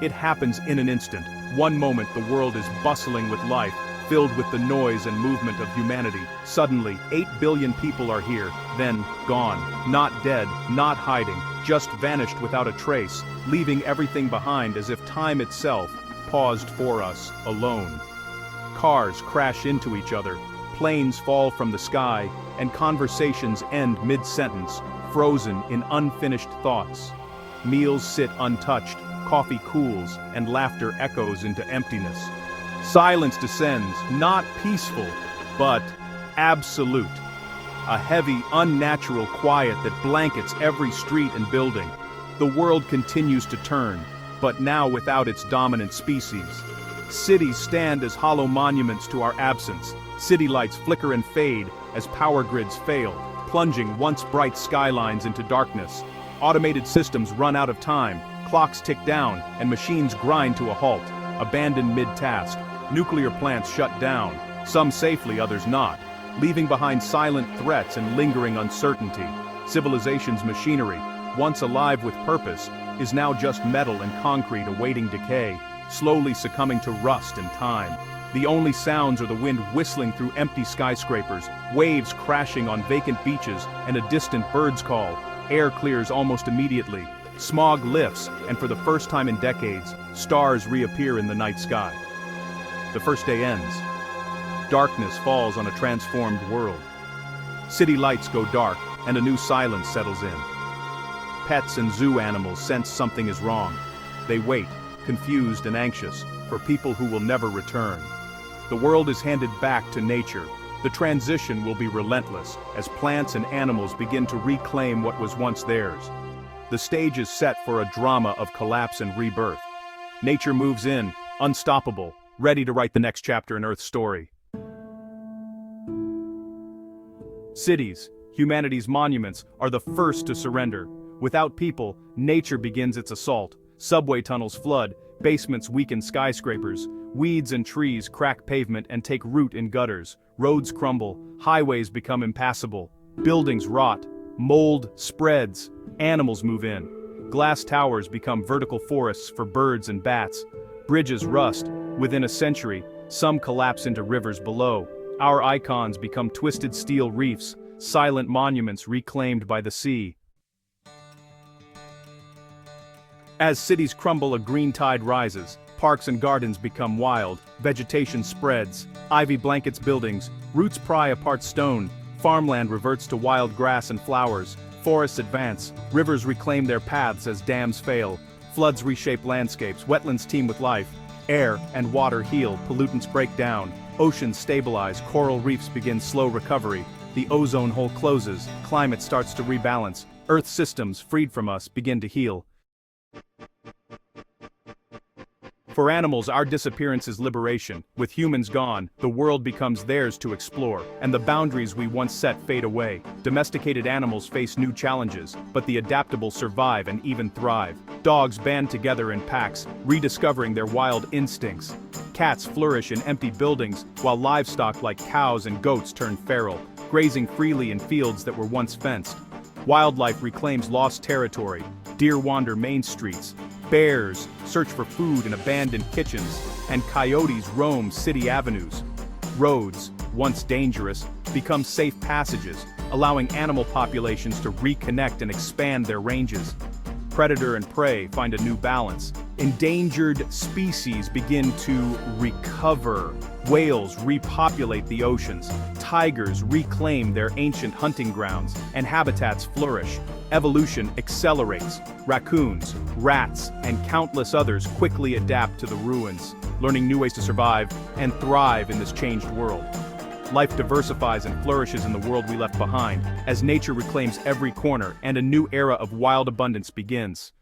It happens in an instant. One moment the world is bustling with life, filled with the noise and movement of humanity. Suddenly, 8 billion people are here, then gone. Not dead, not hiding, just vanished without a trace, leaving everything behind as if time itself paused for us, alone. Cars crash into each other, planes fall from the sky, and conversations end mid-sentence, frozen in unfinished thoughts. Meals sit untouched, coffee cools, and laughter echoes into emptiness. Silence descends, not peaceful, but absolute. A heavy, unnatural quiet that blankets every street and building. The world continues to turn, but now without its dominant species. Cities stand as hollow monuments to our absence. City lights flicker and fade as power grids fail, plunging once bright skylines into darkness. Automated systems run out of time, clocks tick down, and machines grind to a halt, abandoned mid-task. Nuclear plants shut down, some safely, others not, leaving behind silent threats and lingering uncertainty. Civilization's machinery, once alive with purpose, is now just metal and concrete awaiting decay, slowly succumbing to rust and time. The only sounds are the wind whistling through empty skyscrapers, waves crashing on vacant beaches, and a distant bird's call. Air clears almost immediately. Smog lifts, and for the first time in decades, stars reappear in the night sky. The first day ends. Darkness falls on a transformed world. City lights go dark, and a new silence settles in. Pets and zoo animals sense something is wrong. They wait, confused and anxious, for people who will never return. The world is handed back to nature. The transition will be relentless, as plants and animals begin to reclaim what was once theirs. The stage is set for a drama of collapse and rebirth. Nature moves in, unstoppable, ready to write the next chapter in Earth's story. Cities, humanity's monuments, are the first to surrender. Without people, nature begins its assault. Subway tunnels flood, basements weaken skyscrapers, weeds and trees crack pavement and take root in gutters, roads crumble, highways become impassable, buildings rot, mold spreads, animals move in. Glass towers become vertical forests for birds and bats. Bridges rust. Within a century, some collapse into rivers below. Our icons become twisted steel reefs, silent monuments reclaimed by the sea. As cities crumble, a green tide rises. Parks and gardens become wild, vegetation spreads, ivy blankets buildings, roots pry apart stone, farmland reverts to wild grass and flowers, forests advance, rivers reclaim their paths as dams fail, floods reshape landscapes, wetlands teem with life, air and water heal, pollutants break down, oceans stabilize, coral reefs begin slow recovery, the ozone hole closes, climate starts to rebalance, Earth systems freed from us begin to heal. For animals, our disappearance is liberation. With humans gone, the world becomes theirs to explore, and the boundaries we once set fade away. Domesticated animals face new challenges, but the adaptable survive and even thrive. Dogs band together in packs, rediscovering their wild instincts. Cats flourish in empty buildings, while livestock like cows and goats turn feral, grazing freely in fields that were once fenced. Wildlife reclaims lost territory. Deer wander main streets. Bears search for food in abandoned kitchens, and coyotes roam city avenues. Roads, once dangerous, become safe passages, allowing animal populations to reconnect and expand their ranges. Predator and prey find a new balance. Endangered species begin to recover. Whales repopulate the oceans. Tigers reclaim their ancient hunting grounds, and habitats flourish. Evolution accelerates. Raccoons, rats, and countless others quickly adapt to the ruins, learning new ways to survive and thrive in this changed world. Life diversifies and flourishes in the world we left behind, as nature reclaims every corner and a new era of wild abundance begins.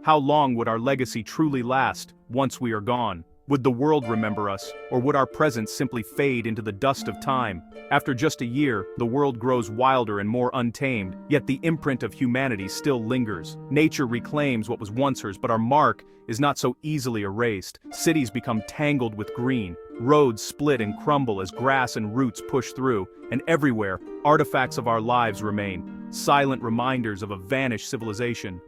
How long would our legacy truly last once we are gone? Would the world remember us, or would our presence simply fade into the dust of time? After just a year, the world grows wilder and more untamed, yet the imprint of humanity still lingers. Nature reclaims what was once hers, but our mark is not so easily erased. Cities become tangled with green, roads split and crumble as grass and roots push through, and everywhere, artifacts of our lives remain, silent reminders of a vanished civilization.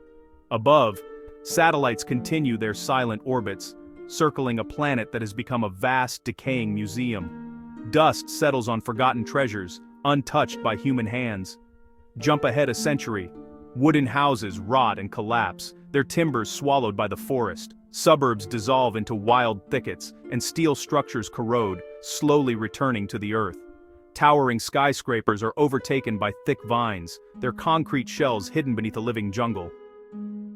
Above, satellites continue their silent orbits, circling a planet that has become a vast, decaying museum. Dust settles on forgotten treasures, untouched by human hands. Jump ahead a century. Wooden houses rot and collapse, their timbers swallowed by the forest. Suburbs dissolve into wild thickets, and steel structures corrode, slowly returning to the earth. Towering skyscrapers are overtaken by thick vines, their concrete shells hidden beneath a living jungle.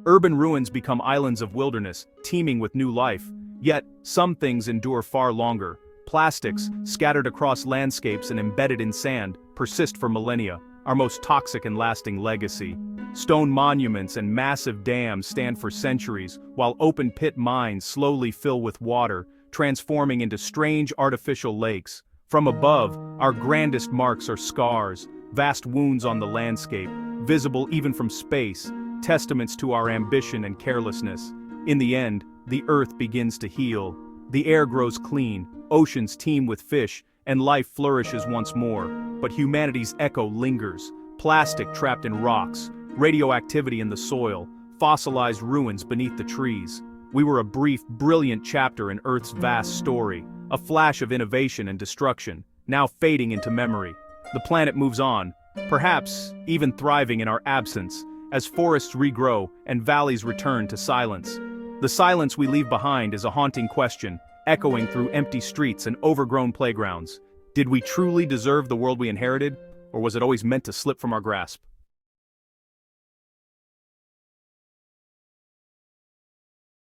Urban ruins become islands of wilderness, teeming with new life. Yet, some things endure far longer. Plastics, scattered across landscapes and embedded in sand, persist for millennia, our most toxic and lasting legacy. Stone monuments and massive dams stand for centuries, while open-pit mines slowly fill with water, transforming into strange artificial lakes. From above, our grandest marks are scars, vast wounds on the landscape, visible even from space, testaments to our ambition and carelessness. In the end, the earth begins to heal. The air grows clean, oceans teem with fish, and life flourishes once more. But humanity's echo lingers. Plastic trapped in rocks, radioactivity in the soil, fossilized ruins beneath the trees. We were a brief, brilliant chapter in Earth's vast story, a flash of innovation and destruction, now fading into memory. The planet moves on, perhaps even thriving in our absence, as forests regrow and valleys return to silence. The silence we leave behind is a haunting question, echoing through empty streets and overgrown playgrounds. Did we truly deserve the world we inherited, or was it always meant to slip from our grasp?